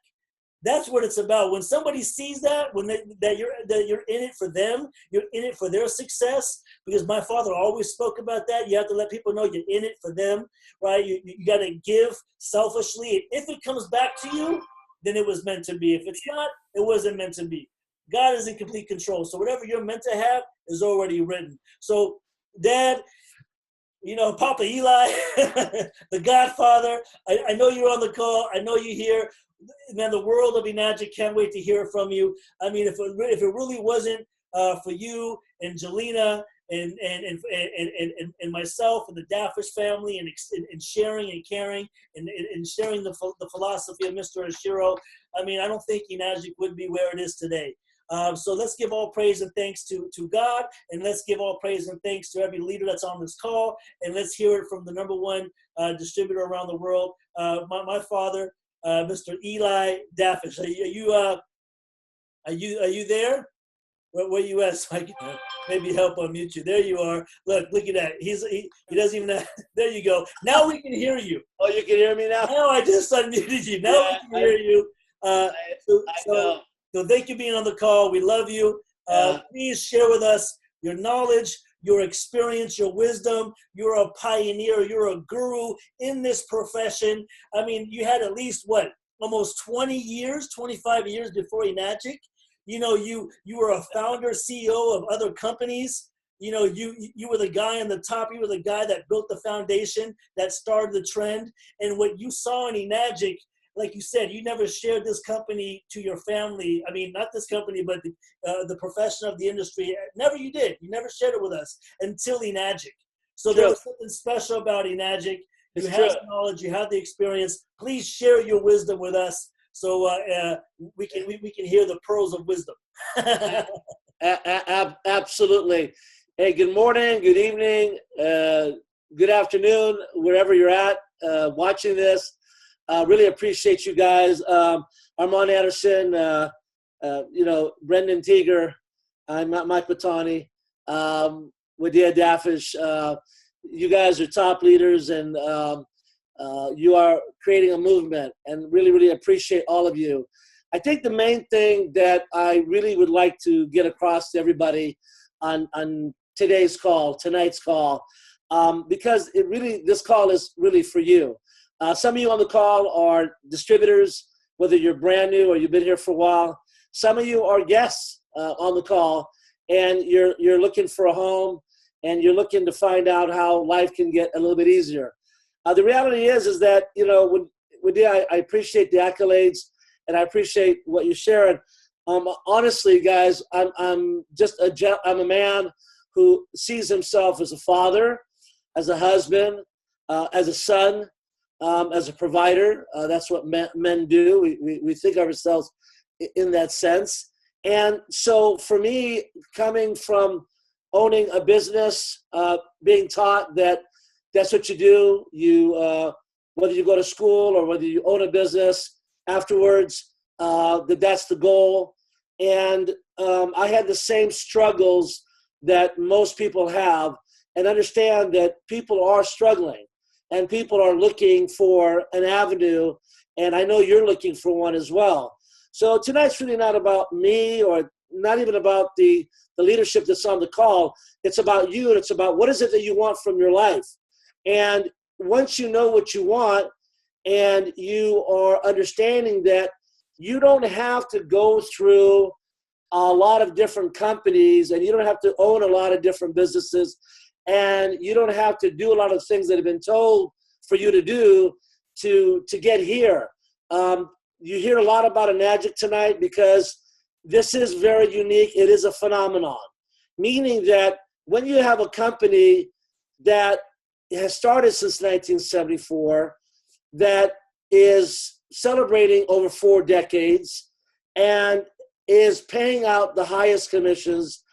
That's what it's about. When somebody sees that, that you're in it for them, you're in it for their success. Because my father always spoke about that. You have to let people know you're in it for them, right? You gotta give selfishly. If it comes back to you, then it was meant to be. If it's not, it wasn't meant to be. God is in complete control. So whatever you're meant to have is already written. So, Dad, Papa Eli, the Godfather, I know you're on the call. I know you're here. Man, the world of Enagic can't wait to hear from you. If it really wasn't for you and Jelena and myself and the Dafish family and sharing and caring and sharing the philosophy of Mr. Ashiro, I don't think Enagic would be where it is today. So let's give all praise and thanks to God, and let's give all praise and thanks to every leader that's on this call, and let's hear it from the #1 distributor around the world, my father, Mr. Eli Dafish. Are you there? Where you at? So I can maybe help unmute you. There you are. Look at that. He doesn't even have, there you go. Now we can hear you. Oh, you can hear me now? Now I just unmuted you. Now we can hear you. So thank you for being on the call. We love you. Please share with us your knowledge, your experience, your wisdom. You're a pioneer. You're a guru in this profession. You had at least, almost 20 years, 25 years before Enagic. You were a founder, CEO of other companies. You were the guy on the top. You were the guy that built the foundation, that started the trend. And what you saw in Enagic, like you said, you never shared this company to your family. Not this company, but the profession of the industry. You did. You never shared it with us until Enagic. So there was something special about Enagic. You have the knowledge. You have the experience. Please share your wisdom with us, so we can hear the pearls of wisdom. Absolutely. Hey, good morning, good evening, good afternoon, wherever you're at watching this. Really appreciate you guys. Armand Anderson, Brendan Teeger, Mike Patani, Wadia Dafish. You guys are top leaders, and you are creating a movement, and really, really appreciate all of you. I think the main thing that I really would like to get across to everybody on tonight's call, because this call is really for you. Some of you on the call are distributors, whether you're brand new or you've been here for a while. Some of you are guests on the call, and you're looking for a home. and you're looking to find out how life can get a little bit easier. The reality is that, you know, I appreciate the accolades, and I appreciate what you're sharing. Honestly, guys, I'm a man who sees himself as a father, as a husband, as a son, as a provider. That's what men do. We think of ourselves in that sense. And so for me, coming from owning a business, being taught that that's what you do, whether you go to school or whether you own a business afterwards, that's the goal. And I had the same struggles that most people have, and understand that people are struggling and people are looking for an avenue, and I know you're looking for one as well. So tonight's really not about me, or not even about the leadership that's on the call. It's about you, and it's about what is it that you want from your life. And once you know what you want, and you are understanding that you don't have to go through a lot of different companies, and you don't have to own a lot of different businesses, and you don't have to do a lot of things that have been told for you to do to get here. You hear a lot about Enagic tonight because this is very unique. It is a phenomenon, meaning that when you have a company that has started since 1974, that is celebrating over 4 decades, and is paying out the highest commissions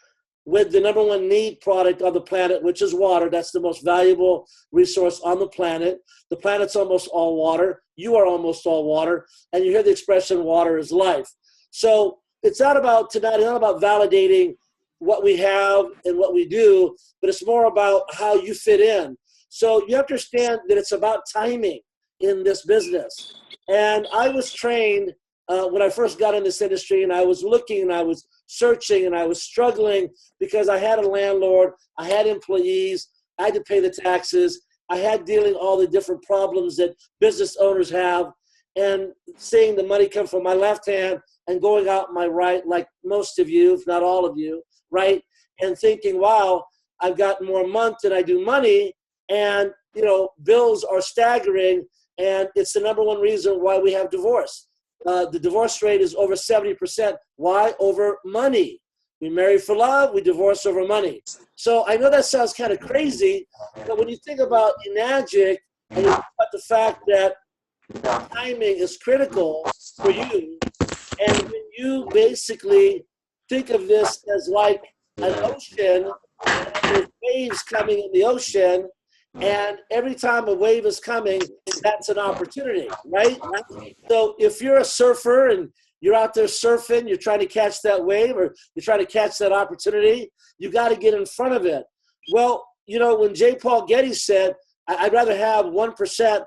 with the number 1 need product on the planet, which is water. That's the most valuable resource on the planet. The planet's almost all water. You are almost all water. And you hear the expression, water is life. So it's not about tonight, it's not about validating what we have and what we do, but it's more about how you fit in. So you have to understand that it's about timing in this business. And I was trained when I first got in this industry, and I was looking, and I was searching, and I was struggling because I had a landlord, I had employees, I had to pay the taxes, I had dealing all the different problems that business owners have, and seeing the money come from my left hand and going out my right, like most of you, if not all of you, right? And thinking, wow, I've got more month than I do money, and you know, bills are staggering, and it's the number 1 reason why we have divorce. The divorce rate is over 70%. Why? Over money. We marry for love, we divorce over money. So I know that sounds kind of crazy, but when you think about Enagic, and you think about the fact that timing is critical for you, and when you basically think of this as like an ocean, and there's waves coming in the ocean, and every time a wave is coming, that's an opportunity, right? So if you're a surfer and you're out there surfing, you're trying to catch that wave, or you're trying to catch that opportunity, you got to get in front of it. Well, you know, when J. Paul Getty said, I'd rather have 1%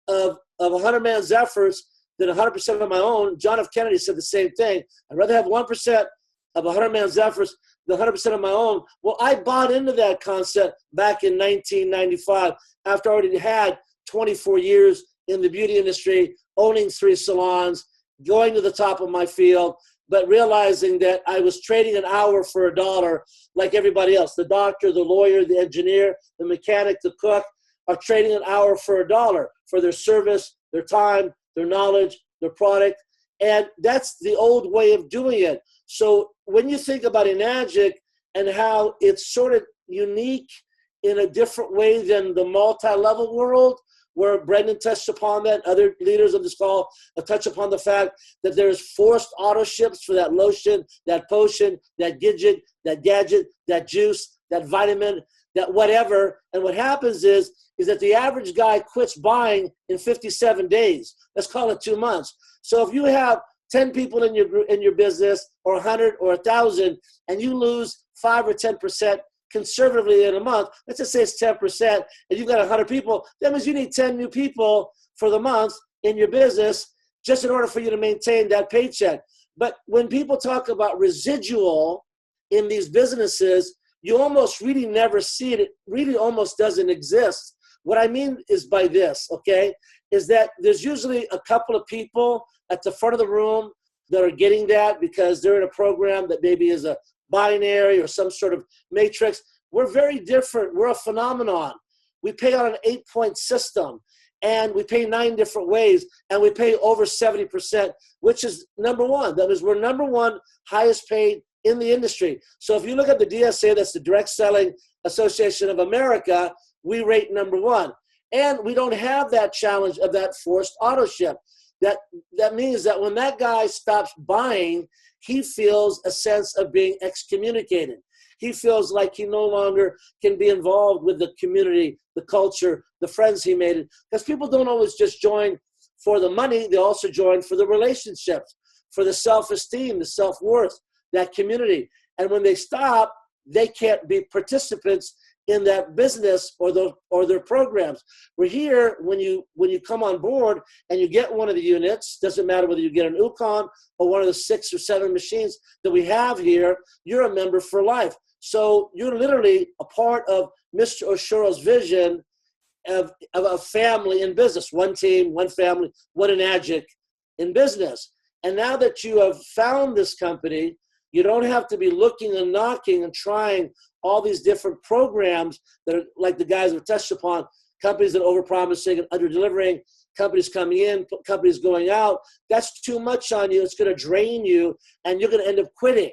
of 100 man's efforts than 100% of my own, John F. Kennedy said the same thing. I'd rather have 1% of 100 man's efforts than 100% of my own. Well, I bought into that concept back in 1995 after I already had 24 years in the beauty industry, owning 3 salons, going to the top of my field, but realizing that I was trading an hour for $1 like everybody else. The doctor, the lawyer, the engineer, the mechanic, the cook are trading an hour for $1 for their service, their time, their knowledge, their product. And that's the old way of doing it. So when you think about Enagic and how it's sort of unique in a different way than the multi-level world, where Brendan touched upon that, other leaders of this call have touched upon the fact that there's forced auto ships for that lotion, that potion, that gadget, that juice, that vitamin, that whatever. And what happens is that the average guy quits buying in 57 days. Let's call it 2 months. So if you have 10 people in your business, or 100 or 1,000, and you lose 5 or 10% conservatively in a month, let's just say it's 10%, and you've got 100 people, that means you need 10 new people for the month in your business just in order for you to maintain that paycheck. But when people talk about residual in these businesses, you almost really never see it. It really almost doesn't exist. What I mean is by this, okay, is that there's usually a couple of people at the front of the room that are getting that because they're in a program that maybe is a binary or some sort of matrix. We're very different. We're a phenomenon. We pay on an 8-point system, and we pay 9 different ways, and we pay over 70%, which is number one. That is, we're number one highest paid in the industry. So if you look at the DSA, that's the Direct Selling Association of America, we rate number one. And we don't have that challenge of that forced auto ship. That means that when that guy stops buying, he feels a sense of being excommunicated. He feels like he no longer can be involved with the community, the culture, the friends he made. Because people don't always just join for the money. They also join for the relationships, for the self-esteem, the self-worth, that community. And when they stop, they can't be participants in that business or their programs. We're here when you come on board and you get one of the units, doesn't matter whether you get an Ukon or one of the 6 or 7 machines that we have here, you're a member for life. So you're literally a part of Mr. Oshuro's vision of a family in business, one team, one family, one Enagic in business. And now that you have found this company, you don't have to be looking and knocking and trying all these different programs that are like the guys have touched upon, companies that are overpromising and under-delivering, companies coming in, companies going out. That's too much on you. It's going to drain you, and you're going to end up quitting.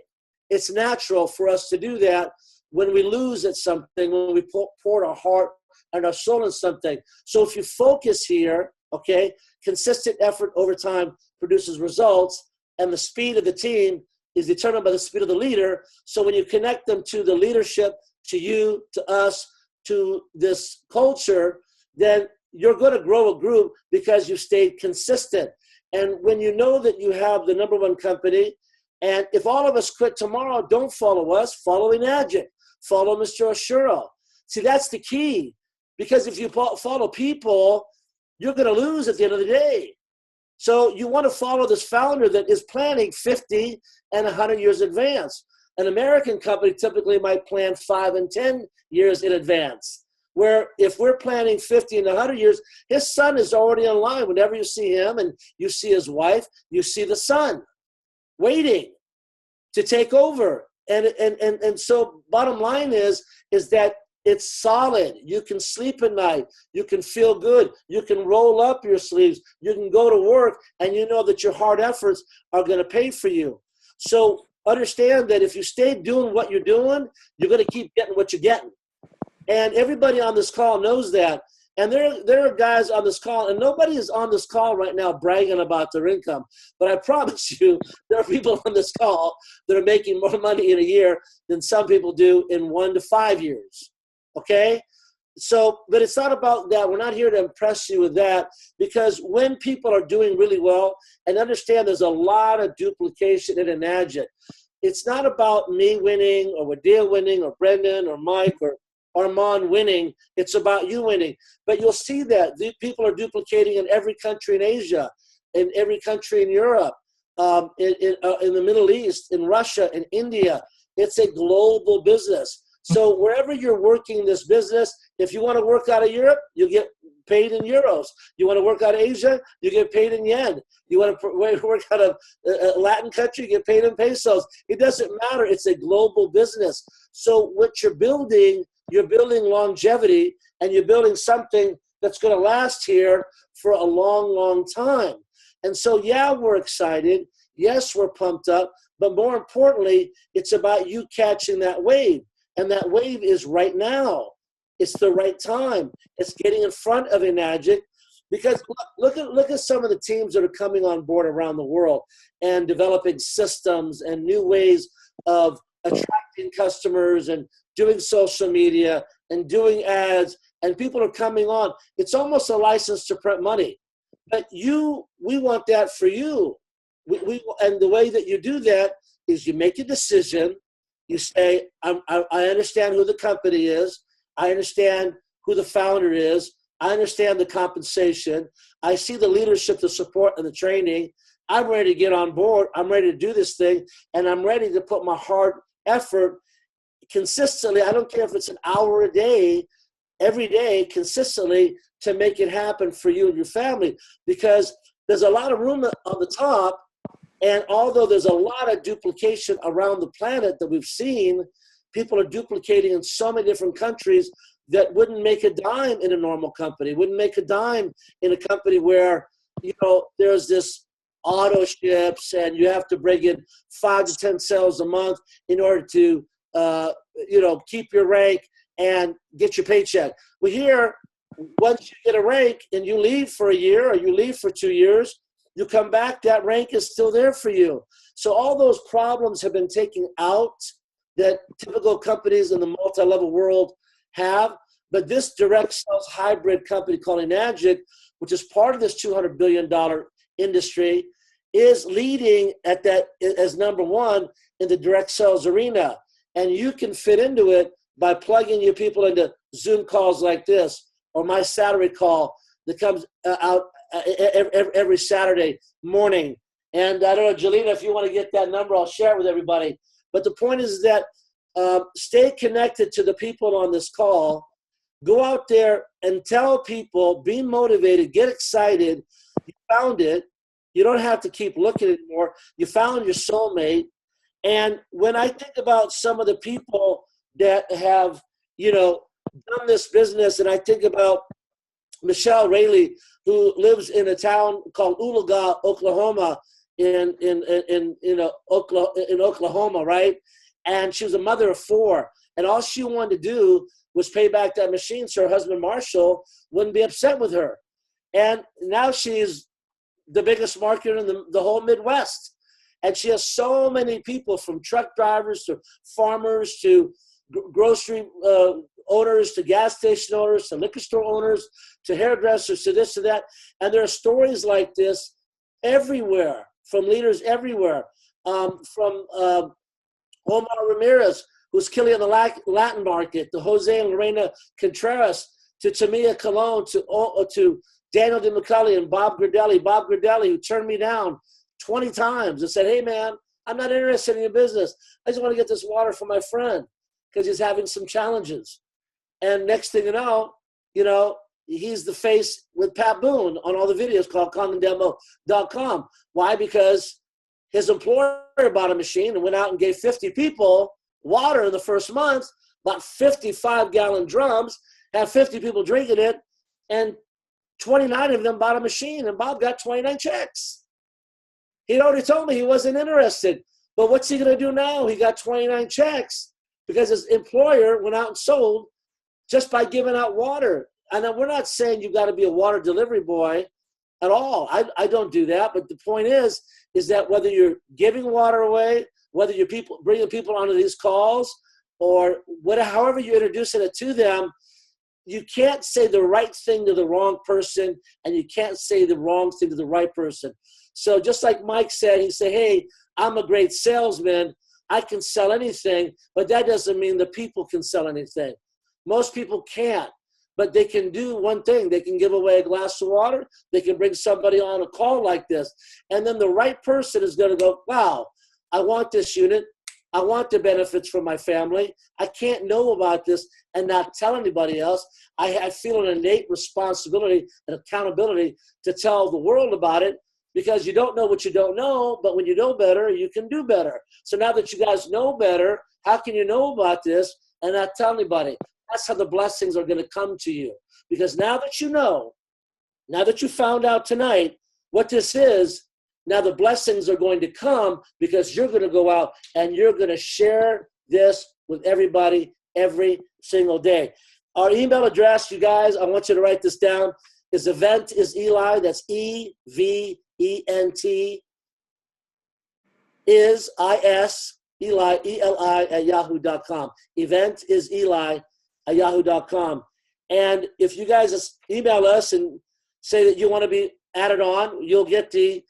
It's natural for us to do that when we lose at something, when we pour our heart and our soul in something. So if you focus here, okay, consistent effort over time produces results, and the speed of the team is determined by the speed of the leader. So when you connect them to the leadership, to you, to us, to this culture, then you're going to grow a group because you stayed consistent. And when you know that you have the number one company, and if all of us quit tomorrow, don't follow us, follow Enagic, follow Mr. Oshuro. See, that's the key. Because if you follow people, you're going to lose at the end of the day. So you want to follow this founder that is planning 50 and 100 years in advance. An American company typically might plan 5 and 10 years in advance. Where if we're planning 50 and 100 years, his son is already in line. Whenever you see him and you see his wife, you see the son waiting to take over. And so bottom line is that it's solid. You can sleep at night. You can feel good. You can roll up your sleeves. You can go to work, and you know that your hard efforts are going to pay for you. So understand that if you stay doing what you're doing, you're going to keep getting what you're getting. And everybody on this call knows that. And there are guys on this call, and nobody is on this call right now bragging about their income. But I promise you, there are people on this call that are making more money in a year than some people do in 1 to 5 years. Okay? So, but it's not about that. We're not here to impress you with that, because when people are doing really well, and understand there's a lot of duplication in Enagic. It's not about me winning or Wadia winning or Brendan or Mike or Armand winning. It's about you winning. But you'll see that people are duplicating in every country in Asia, in every country in Europe, in the Middle East, in Russia, in India. It's a global business. So wherever you're working this business, if you want to work out of Europe, you get paid in euros. You want to work out of Asia, you get paid in yen. You want to work out of a Latin country, you get paid in pesos. It doesn't matter. It's a global business. So what you're building longevity, and you're building something that's going to last here for a long, long time. And so, yeah, we're excited. Yes, we're pumped up. But more importantly, it's about you catching that wave. And that wave is right now. It's the right time. It's getting in front of Enagic, because look at some of the teams that are coming on board around the world and developing systems and new ways of attracting customers and doing social media and doing ads, and people are coming on. It's almost a license to print money. But we want that for you. And the way that you do that is you make a decision. You say, I understand who the company is. I understand who the founder is. I understand the compensation. I see the leadership, the support, and the training. I'm ready to get on board. I'm ready to do this thing, and I'm ready to put my hard effort consistently. I don't care if it's an hour a day, every day, consistently, to make it happen for you and your family, because there's a lot of room on the top. And although there's a lot of duplication around the planet that we've seen, people are duplicating in so many different countries that wouldn't make a dime in a normal company, wouldn't make a dime in a company where, there's this auto ships and you have to bring in 5 to 10 sales a month in order to, keep your rank and get your paycheck. Well, here, once you get a rank and you leave for a year or you leave for 2 years, you come back, that rank is still there for you. So all those problems have been taken out that typical companies in the multi-level world have. But this direct sales hybrid company called Enagic, which is part of this $200 billion industry, is leading at that as number one in the direct sales arena. And you can fit into it by plugging your people into Zoom calls like this, or my salary call that comes out every Saturday morning. And I don't know, Jelena, if you want to get that number, I'll share it with everybody. But the point is that stay connected to the people on this call. Go out there and tell people, be motivated, get excited. You found it. You don't have to keep looking anymore. You found your soulmate. And when I think about some of the people that have, done this business, and I think about Michelle Rayleigh, who lives in a town called Ulaga, Oklahoma, in Oklahoma, right? And she was a mother of 4, and all she wanted to do was pay back that machine so her husband Marshall wouldn't be upset with her. And now she's the biggest marketer in the whole Midwest. And she has so many people, from truck drivers to farmers to grocery owners to gas station owners to liquor store owners to hairdressers to this to that. And there are stories like this everywhere, from leaders everywhere, from Omar Ramirez, who's killing in the Latin market, to Jose and Lorena Contreras, to Tamia Colon, to Daniel DeMcCulley and Bob Gradelli. Bob Gradelli, who turned me down 20 times and said, hey, man, I'm not interested in your business. I just want to get this water for my friend because he's having some challenges. And next thing you know, he's the face with Pat Boone on all the videos called CondemDemo.com. Why? Because his employer bought a machine and went out and gave 50 people water in the first month, bought 55-gallon drums, had 50 people drinking it, and 29 of them bought a machine, and Bob got 29 checks. He'd already told me he wasn't interested. But what's he going to do now? He got 29 checks because his employer went out and sold just by giving out water. And we're not saying you got to be a water delivery boy at all. I don't do that. But the point is that whether you're giving water away, whether you're bringing people onto these calls, or however you're introducing it to them, you can't say the right thing to the wrong person, and you can't say the wrong thing to the right person. So just like Mike said, he said, hey, I'm a great salesman. I can sell anything, but that doesn't mean the people can sell anything. Most people can't, but they can do one thing. They can give away a glass of water. They can bring somebody on a call like this. And then the right person is going to go, wow, I want this unit. I want the benefits for my family. I can't know about this and not tell anybody else. I feel an innate responsibility and accountability to tell the world about it, because you don't know what you don't know, but when you know better, you can do better. So now that you guys know better, how can you know about this and not tell anybody? That's how the blessings are going to come to you. Because now that you know, now that you found out tonight what this is, now the blessings are going to come because you're going to go out and you're going to share this with everybody every single day. Our email address, you guys, I want you to write this down, is eventiseli, that's EVENT, is IS, Eli, ELI at yahoo.com. eventiseli@yahoo.com. And if you guys just email us and say that you want to be added on, you'll get the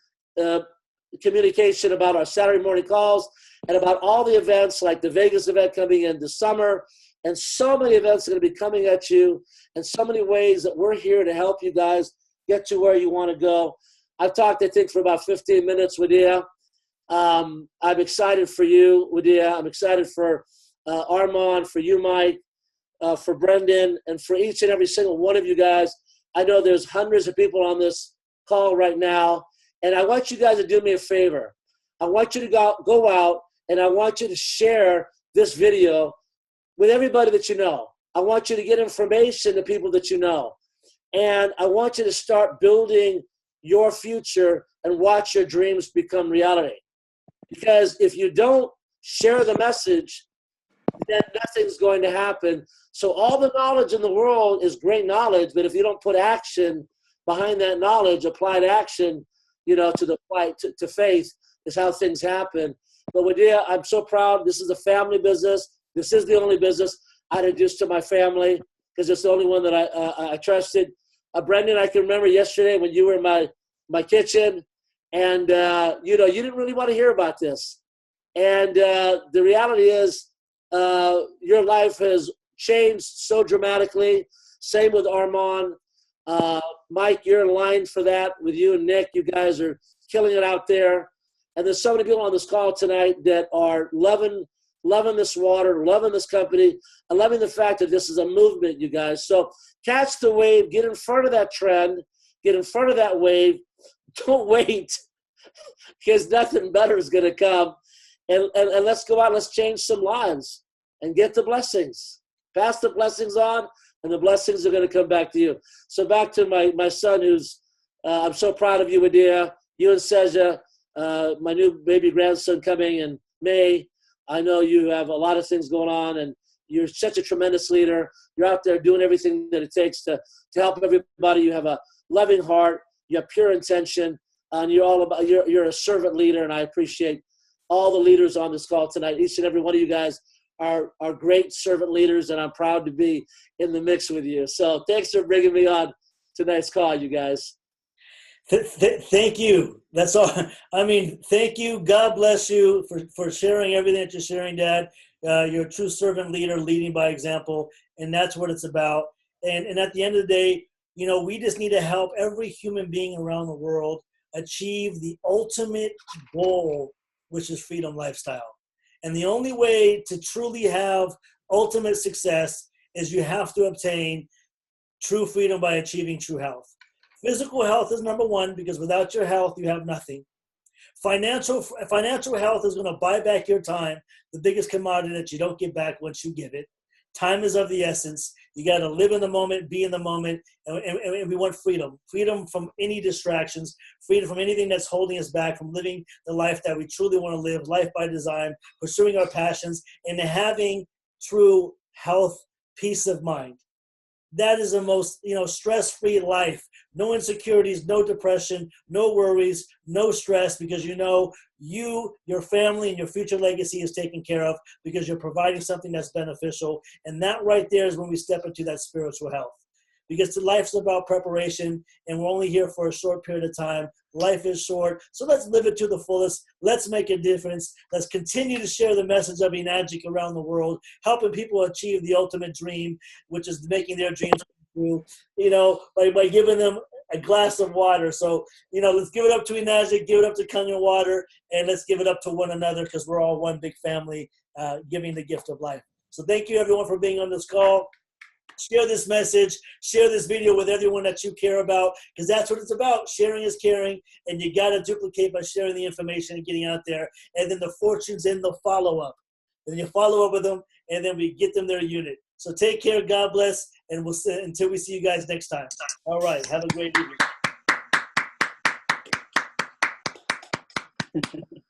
communication about our Saturday morning calls and about all the events, like the Vegas event coming in this summer. And so many events are going to be coming at you, and so many ways that we're here to help you guys get to where you want to go. I've talked, I think, for about 15 minutes with you. I'm excited for you, Wadia. I'm excited for Armand, for you, Mike, for Brendan, and for each and every single one of you guys. I know there's hundreds of people on this call right now, and I want you guys to do me a favor. I want you to go out, and I want you to share this video with everybody that you know. I want you to get information to people that you know. And I want you to start building your future and watch your dreams become reality. Because if you don't share the message, then nothing's going to happen. So all the knowledge in the world is great knowledge, but if you don't put action behind that knowledge, applied action, to faith is how things happen. But Wadia, I'm so proud. This is a family business. This is the only business I introduced to my family because it's the only one that I trusted. Brendan, I can remember yesterday when you were in my kitchen, and you didn't really want to hear about this. And the reality is, your life has changed so dramatically. Same with Armand. Mike, you're in line for that with you and Nick. You guys are killing it out there. And there's so many people on this call tonight that are loving this water, loving this company, and loving the fact that this is a movement, you guys. So catch the wave, get in front of that trend, get in front of that wave. Don't wait because nothing better is going to come. And let's go out, let's change some lives and get the blessings. Pass the blessings on, and the blessings are going to come back to you. So back to my son, who's I'm so proud of you, Wadia. You and Seja, my new baby grandson coming in May. I know you have a lot of things going on, and you're such a tremendous leader. You're out there doing everything that it takes to help everybody. You have a loving heart. You have pure intention, and you're a servant leader, and I appreciate all the leaders on this call tonight. Each and every one of you guys are great servant leaders, and I'm proud to be in the mix with you. So thanks for bringing me on tonight's call, you guys. Thank you. That's all. I mean, thank you. God bless you for sharing everything that you're sharing, Dad. You're a true servant leader, leading by example, and that's what it's about. And at the end of the day, we just need to help every human being around the world achieve the ultimate goal, which is freedom lifestyle. And the only way to truly have ultimate success is you have to obtain true freedom by achieving true health. Physical health is number one, because without your health, you have nothing. Financial health is going to buy back your time, the biggest commodity that you don't get back once you give it. Time is of the essence. You got to live in the moment, be in the moment, and we want freedom. Freedom from any distractions, freedom from anything that's holding us back from living the life that we truly want to live, life by design, pursuing our passions, and having true health, peace of mind. That is the most, stress-free life. No insecurities, no depression, no worries, no stress, because your family and your future legacy is taken care of because you're providing something that's beneficial. And that right there is when we step into that spiritual health. Because life's about preparation, and we're only here for a short period of time. Life is short, so let's live it to the fullest. Let's make a difference. Let's continue to share the message of Enagic around the world, helping people achieve the ultimate dream, which is making their dreams come true, by giving them a glass of water. So, let's give it up to Enagic, give it up to Kanyan Water, and let's give it up to one another, because we're all one big family giving the gift of life. So thank you, everyone, for being on this call. Share this message, share this video with everyone that you care about, because that's what it's about. Sharing is caring, and you got to duplicate by sharing the information and getting out there. And then the fortune's in the follow-up. And you follow up with them, and then we get them their unit. So take care, God bless, and we'll see until we see you guys next time. All right, have a great evening.